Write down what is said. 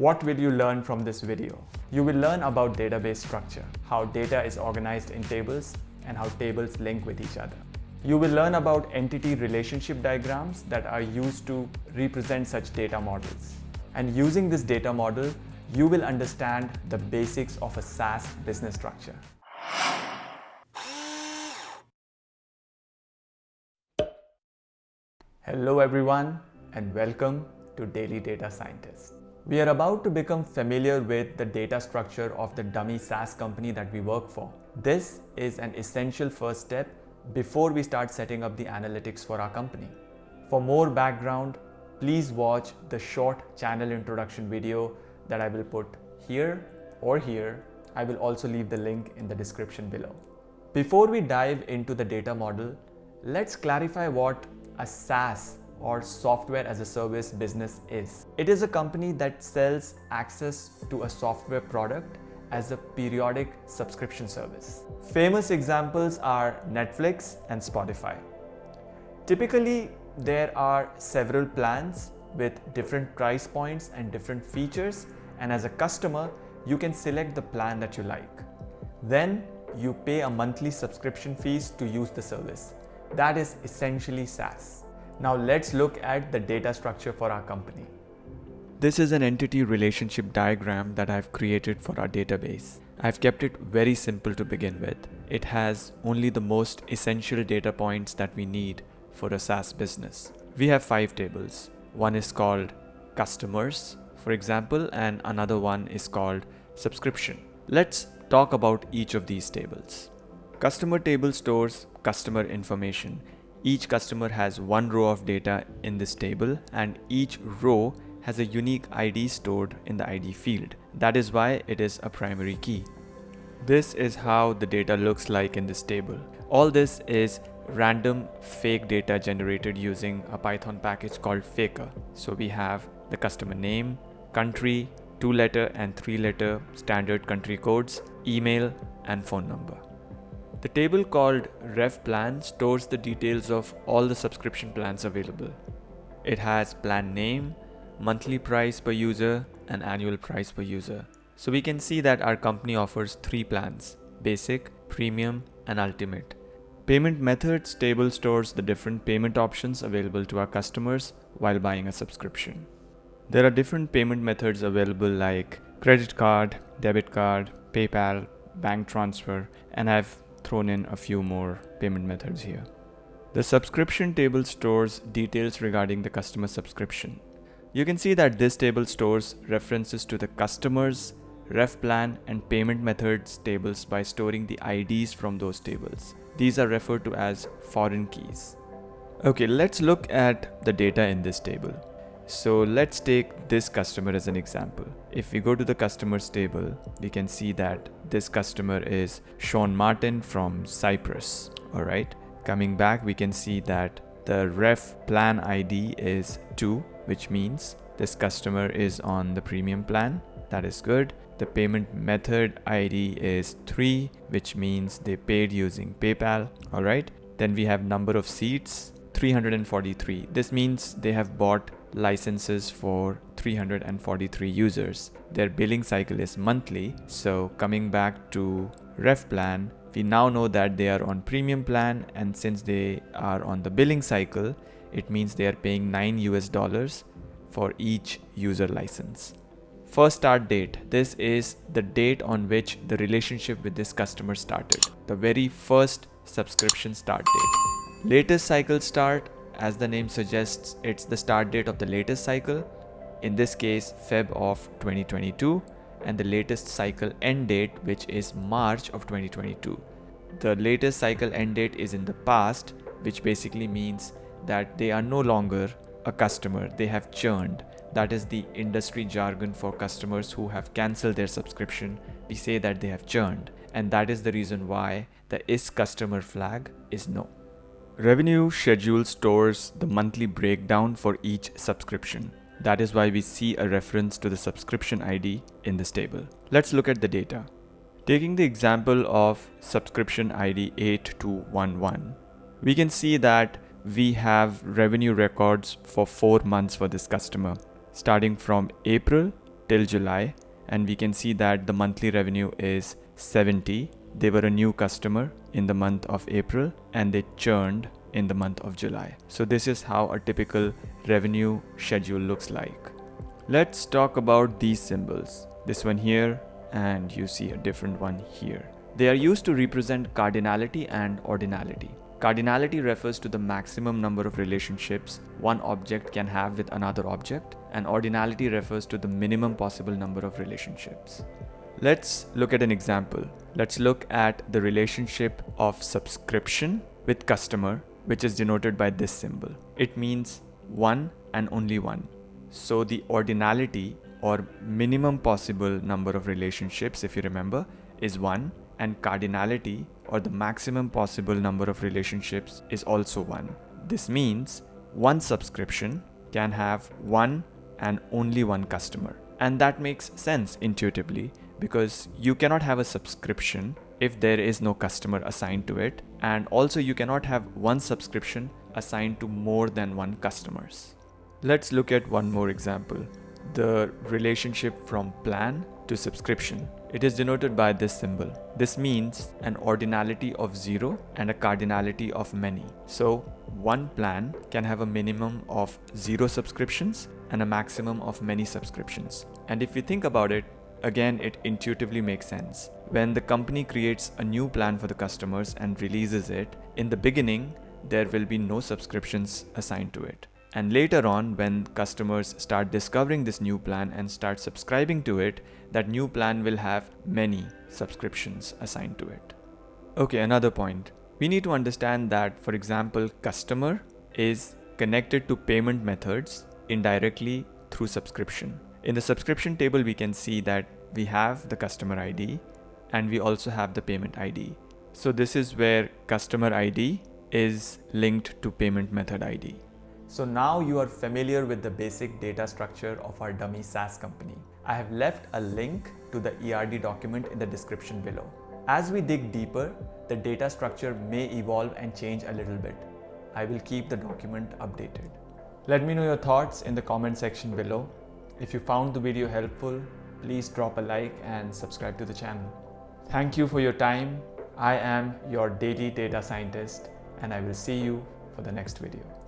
What will you learn from this video? You will learn about database structure, how data is organized in tables, and how tables link with each other. You will learn about entity relationship diagrams that are used to represent such data models. And using this data model, you will understand the basics of a SaaS business structure. Hello everyone, and welcome to Daily Data Scientist. We are about to become familiar with the data structure of the dummy SaaS company that we work for. This is an essential first step before we start setting up the analytics for our company. For more background, please watch the short channel introduction video that I will put here or here. I will also leave the link in the description below. Before we dive into the data model, let's clarify what a SaaS or software as a service business is. It is a company that sells access to a software product as a periodic subscription service. Famous examples are Netflix and Spotify. Typically, there are several plans with different price points and different features, and as a customer, you can select the plan that you like. Then you pay a monthly subscription fees to use the service. That is essentially SaaS. Now let's look at the data structure for our company. This is an entity relationship diagram that I've created for our database. I've kept it very simple to begin with. It has only the most essential data points that we need for a SaaS business. We have 5 tables. One is called customers, for example, and another one is called subscription. Let's talk about each of these tables. Customer table stores customer information. Each customer has one row of data in this table, and each row has a unique ID stored in the ID field. That is why it is a primary key. This is how the data looks like in this table. All this is random fake data generated using a Python package called Faker. So we have the customer name, country, 2-letter and 3-letter standard country codes, email, and phone number. The table called Ref Plan stores the details of all the subscription plans available. It has plan name, monthly price per user, and annual price per user. So we can see that our company offers 3 plans: Basic, Premium, and Ultimate. Payment methods table stores the different payment options available to our customers while buying a subscription. There are different payment methods available like credit card, debit card, PayPal, bank transfer, and I've thrown in a few more payment methods here. The subscription table stores details regarding the customer subscription. You can see that this table stores references to the customers, ref plan, and payment methods tables by storing the IDs from those tables. These are referred to as foreign keys. Okay, let's look at the data in this table. So let's take this customer as an example. If we go to the customers table, we can see that this customer is Sean Martin from Cyprus. All right. Coming back, we can see that the ref plan ID is 2, which means this customer is on the premium plan. That is good. The payment method ID is 3, which means they paid using PayPal. All right. Then we have number of seats, 343. This means they have bought licenses for 343 users. Their billing cycle is monthly. So coming back to ref plan, we now know that they are on premium plan, and since they are on the billing cycle, it means they are paying $9 for each user license. First start date. This is the date on which the relationship with this customer started. The very first subscription start date. Latest cycle start, as the name suggests, it's the start date of the latest cycle, in this case Feb of 2022, and the latest cycle end date, which is March of 2022. The latest cycle end date is in the past, which basically means that they are no longer a customer, they have churned. That is the industry jargon for customers who have cancelled their subscription. We say that they have churned, and that is the reason why the is customer flag is no. Revenue schedule stores the monthly breakdown for each subscription. That is why we see a reference to the subscription ID in this table. Let's look at the data. Taking the example of subscription ID 8211, we can see that we have revenue records for 4 months for this customer, starting from April till July, and we can see that the monthly revenue is 70. They were a new customer in the month of April and they churned in the month of July. So this is how a typical revenue schedule looks like. Let's talk about these symbols. This one here, and you see a different one here. They are used to represent cardinality and ordinality. Cardinality refers to the maximum number of relationships one object can have with another object, and ordinality refers to the minimum possible number of relationships. Let's look at an example. Let's look at the relationship of subscription with customer, which is denoted by this symbol. It means one and only one. So the ordinality or minimum possible number of relationships, if you remember, is 1, and cardinality or the maximum possible number of relationships is also 1. This means one subscription can have one and only one customer. And that makes sense intuitively, because you cannot have a subscription if there is no customer assigned to it, and also you cannot have one subscription assigned to more than one customers. Let's look at one more example. The relationship from plan to subscription. It is denoted by this symbol. This means an ordinality of 0 and a cardinality of many. So one plan can have a minimum of 0 subscriptions and a maximum of many subscriptions. And if you think about it, again, it intuitively makes sense. When the company creates a new plan for the customers and releases it, in the beginning, there will be no subscriptions assigned to it. And later on, when customers start discovering this new plan and start subscribing to it, that new plan will have many subscriptions assigned to it. Okay, another point. We need to understand that, for example, customer is connected to payment methods indirectly through subscription. In the subscription table, we can see that we have the customer ID and we also have the payment ID. So this is where customer ID is linked to payment method ID. So now you are familiar with the basic data structure of our dummy SaaS company. I have left a link to the ERD document in the description below. As we dig deeper, the data structure may evolve and change a little bit. I will keep the document updated. Let me know your thoughts in the comment section below. If you found the video helpful, please drop a like and subscribe to the channel. Thank you for your time. I am your daily data scientist, and I will see you for the next video.